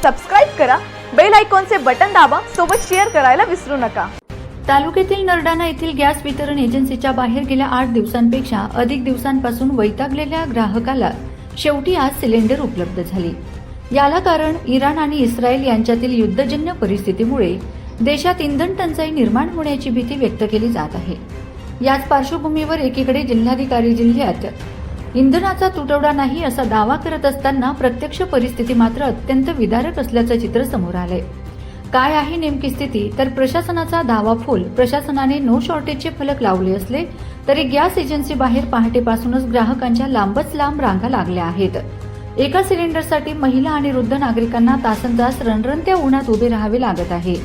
Subscribe करा, bell आयकॉनचे button दाबा, सोबत शेअर करायला विसरू नका। तालुक्यातील नरडाणा येथील गॅस वितरण एजन्सीच्या बाहेर गेल्या 8 दिवसांपेक्षा अधिक दिवसांपासून वैतागलेल्या ग्राहकाला शेवटी आज सिलेंडर उपलब्ध झाली। याला कारण इराण आणि इस्रायल यांच्यातील युद्धजन्य परिस्थितीमुळे देशात इंधन टंचाई निर्माण होण्याची भीती व्यक्त केली जात आहे। याच पार्श्वभूमीवर एकीकडे जिल्हाधिकारी जिल्ह्यात इंधनाचा तुटवडा नाही असा दावा करत असताना प्रत्यक्ष परिस्थिती मात्र अत्यंत विदारक असल्याचं चित्र समोर आलंय। काय आहे नेमकी स्थिती तर प्रशासनाचा दावा फोल। प्रशासनाने नो शॉर्टेजचे फलक लावले असले तरी गॅस एजन्सी बाहेर पहाटेपासूनच ग्राहकांच्या लांबच लांब रांगा लागल्या आहेत। एका सिलेंडरसाठी महिला आणि वृद्ध नागरिकांना तासनतास रणरणत्या उन्हात उभे राहावे लागत आहे।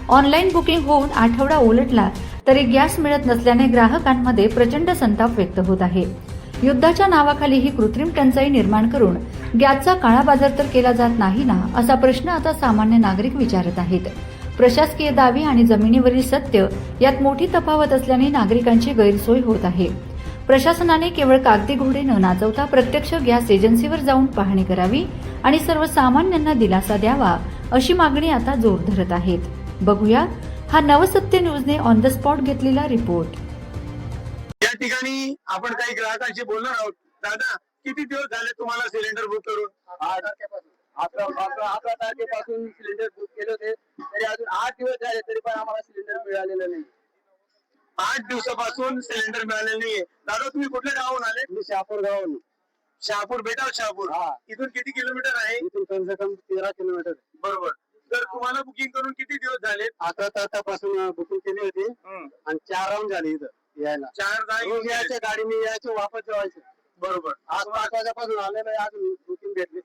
ऑनलाईन बुकिंग होऊन आठवडा उलटला तरी गॅस मिळत नसल्याने ग्राहकांमध्ये प्रचंड संताप व्यक्त होत आहे। युद्धाच्या नावाखाली ही कृत्रिम टंचाई निर्माण करून गॅसचा काळा बाजार तर केला जात नाही ना, असा प्रश्न आता सामान्य नागरिक विचारत आहेत। प्रशासकीय दावे आणि जमिनीवरील सत्य यात मोठी तफावत असल्याने नागरिकांची गैरसोय होत आहे। प्रशासनाने केवळ कागदी घोडे न नाचवता प्रत्यक्ष गॅस एजन्सीवर जाऊन पाहणी करावी आणि सर्वसामान्यांना दिलासा द्यावा, अशी मागणी आता जोर धरत आहेत। बघूया हा नवसत्य न्यूजने ऑन द स्पॉट घेतलेला रिपोर्ट। या ठिकाणी आपण काही ग्राहकांशी बोलणार आहोत। दादा, किती दिवस झाले तुम्हाला सिलेंडर बुक करून? 11 तारखेपासून सिलेंडर बुक केले होते, तरी अजून 8 दिवस झाले तरी पण आम्हाला सिलेंडर मिळालेलं नाही। 8 दिवसापासून सिलेंडर मिळालेले नाहीये। दादा, तुम्ही कुठल्या गावाहून आले? मी शहापूर गावाहून। शहापूर, बेटाव शहापूर। हा। इथून किती किलोमीटर आहे? इथून कम से कम 13 किलोमीटर। बरोबर। तर तुम्हाला बुकिंग करून किती दिवस झाले? 11 तारखेपासून बुकिंग केली होती आणि 4 राऊंड झाले इथं यायला। 4 रोज यायचे, गाडीने यायचे, वापस जेवायचे। बरोबर। आज 5 वाजेपासून आलेलं आहे, अजून बुकिंग भेटली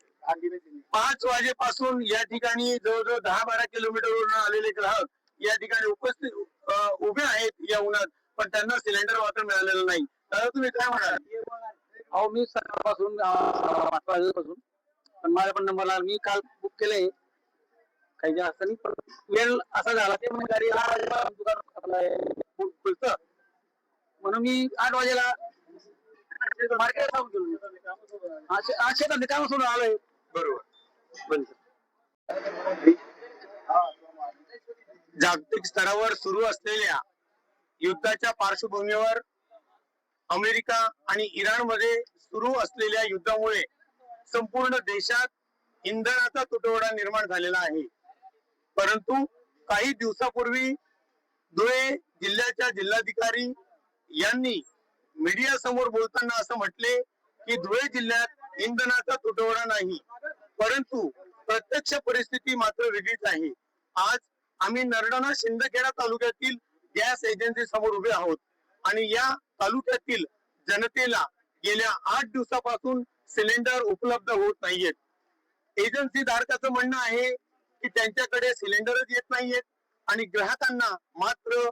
5 वाजेपासून या ठिकाणी जवळजवळ 10-12 किलोमीटरवरून आलेले ग्राहक या ठिकाणी उपस्थित उभे आहेत या उन्हात, पण त्यांना सिलेंडर मात्र मिळालेलं नाही। दादा, तुम्ही काय म्हणाल? अहो, मी सकाळपासून 5 वाजेपासून पण माझा पण नंबर लागला। मी काल बुक केलंय, काही जास्त नाही, पण वेळ असा झाला ते म्हणजे गाडी 8 वाजेला दुकान आपलं खुलतं, म्हणून मी 8 वाजेला मार्केट शेतातले काम सोडून आलोय। बरोबर। जागतिक स्तरावर सुरू असलेल्या युद्धाच्या पार्श्वभूमीवर अमेरिका आणि इराण मध्ये सुरू असलेल्या युद्धामुळे संपूर्ण देशात इंधनाचा तुटवडा निर्माण झालेला आहे। परंतु काही दिवसापूर्वी धुळे जिल्ह्याच्या जिल्हाधिकारी यांनी मीडिया समोर बोलताना असं म्हटले की धुळे जिल्ह्यात इंधनाचा तुटवडा नाही, परंतु प्रत्यक्ष परिस्थिती मात्र वेगळीच आहे। आज आम्ही नरडाणा शिंदखेडा तालुक्यातील गॅस एजन्सी समोर उभे आहोत आणि या तालुक्यातील जनतेला गेल्या 8 दिवसापासून सिलेंडर उपलब्ध होत नाहीयेत। एजन्सी धारकाचं म्हणणं आहे की त्यांच्याकडे सिलेंडरच येत नाहीयेत आणि ग्राहकांना मात्र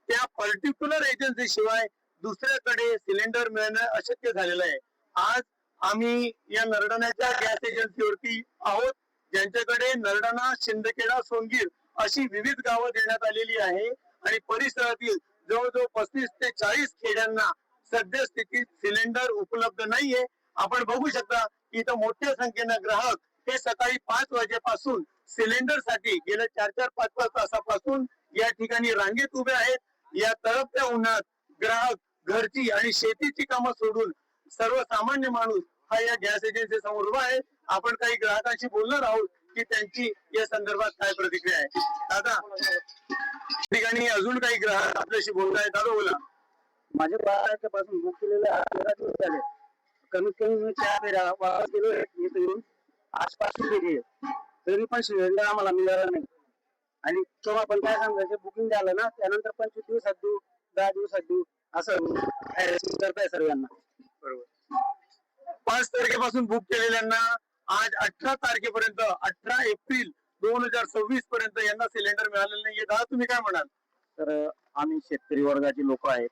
त्या पर्टिक्युलर एजन्सी शिवाय दुसऱ्याकडे सिलेंडर मिळणं अशक्य झालेलं आहे। आज आम्ही या नरडाण्याच्या गॅस एजन्सीवरती आहोत, ज्यांच्याकडे नरडाणा, शिंदखेडा, सोनगीर अशी विविध गावं देण्यात आलेली आहे आणि परिसरातील जवळजवळ 35 ते 40 खेड्यांना सद्यस्थितीत सिलेंडर उपलब्ध नाहीये। आपण बघू शकता की इथं मोठ्या संख्येनं ग्राहक हे सकाळी 5 वाजेपासून सिलेंडर साठी गेल्या 4-4, 5-5 तासापासून या ठिकाणी रांगेत उभे आहेत। या तळपत्या उन्हात ग्राहक घरची आणि शेतीची कामं सोडून सर्वसामान्य माणूस हा या गॅस एजन्सी समोर उभा आहे। आपण काही ग्राहकांशी बोलणार आहोत की त्यांची या संदर्भात काय प्रतिक्रिया आहे। दादा, ठिकाणी अजून काही ग्राहक आपल्याशी बोलत आहेत। दादा, बोला। माझे 12 तारखेपासून बुक केलेले 13 दिवस झाले, कमीत कमी मी 4 फेऱ्या वापस गेलो येऊन आसपास फेरी, तरी पण सिलेंडर आम्हाला मिळाला नाही। आणि तेव्हा पण काय सांगायचं, बुकिंग झालं ना त्यानंतर 25 दिवसात देऊ, 10 दिवसात देऊ, असं करताय सर्वांना। बरोबर। 5 तारखेपासून बुक केलेल्यांना आज 18 तारखेपर्यंत 18 एप्रिल 2026 पर्यंत यांना सिलेंडर मिळालेलं नाहीये। दादा, तुम्ही काय म्हणाल? तर आम्ही शेतकरी वर्गाची लोक आहेत,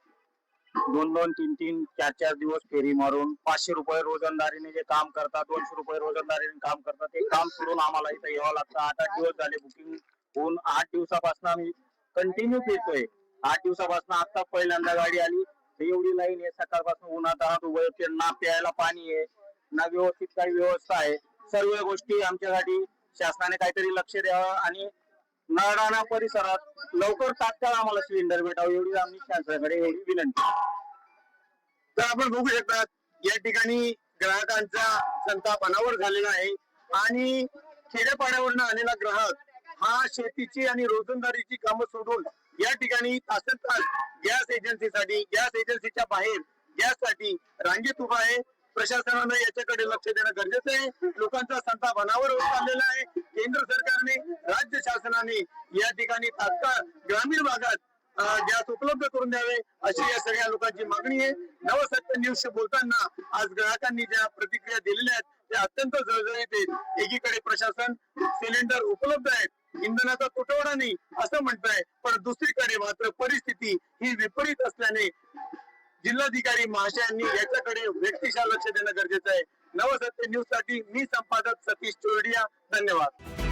2-2, 3-3, 4-4 दिवस फेरी मारून 500 रुपये रोजंदारीने जे काम करतात, 200 रुपये रोजंदारीने काम करतात, ते काम सोडून आम्हाला इथं यावं लागतं। 8-8 दिवस झाले बुकिंग होऊन, 8 दिवसापासून आम्ही कंटिन्यू फिरतोय। 8 दिवसापासून आता पहिल्यांदा गाडी आली, एवढी लाईन आहे सकाळपासून उन्हात उभं आहे, ना प्यायला पाणी आहे ना व्यवस्थित काही व्यवस्था आहे। सर्व गोष्टी आमच्यासाठी शासनाने काहीतरी लक्ष द्यावं आणि नळराणा परिसरात लवकर तात्काळ आम्हाला सिलेंडर भेटावं एवढी आम्ही शासनाकडे एवढी विनंती. तर आपण बघू शकतात या ठिकाणी ग्राहकांचा संताप अनावर झालेला आहे आणि खेड्यापाड्यावरनं आलेला ग्राहक हा शेतीची आणि रोजंदारीची कामं सोडून या ठिकाणी तासन तास गॅस एजन्सीच्या बाहेर गॅससाठी रांगेत उभा आहे. प्रशासनानं याच्याकडे लक्ष देणं गरजेचं आहे. लोकांचा संताप अनावर होत चाललेला आहे. केंद्र सरकारने, राज्य शासनाने या ठिकाणी तात्काळ ग्रामीण भागात गॅस उपलब्ध करून द्यावे अशी या सगळ्या लोकांची मागणी आहे. नवसत्य न्यूजशी बोलताना आज ग्राहकांनी ज्या प्रतिक्रिया दिलेल्या आहेत त्या अत्यंत जळजळीत आहेत. एकीकडे प्रशासन सिलेंडर उपलब्ध आहेत, इंधनाचा तुटवडा नाही असं म्हणताय, पण दुसरीकडे मात्र परिस्थिती ही विपरीत असल्याने जिल्हाधिकारी महाशयांनी याच्याकडे व्यक्तिशः लक्ष देणं गरजेचं आहे. नवसत्य न्यूज साठी मी संपादक सतीश चोरडिया. धन्यवाद.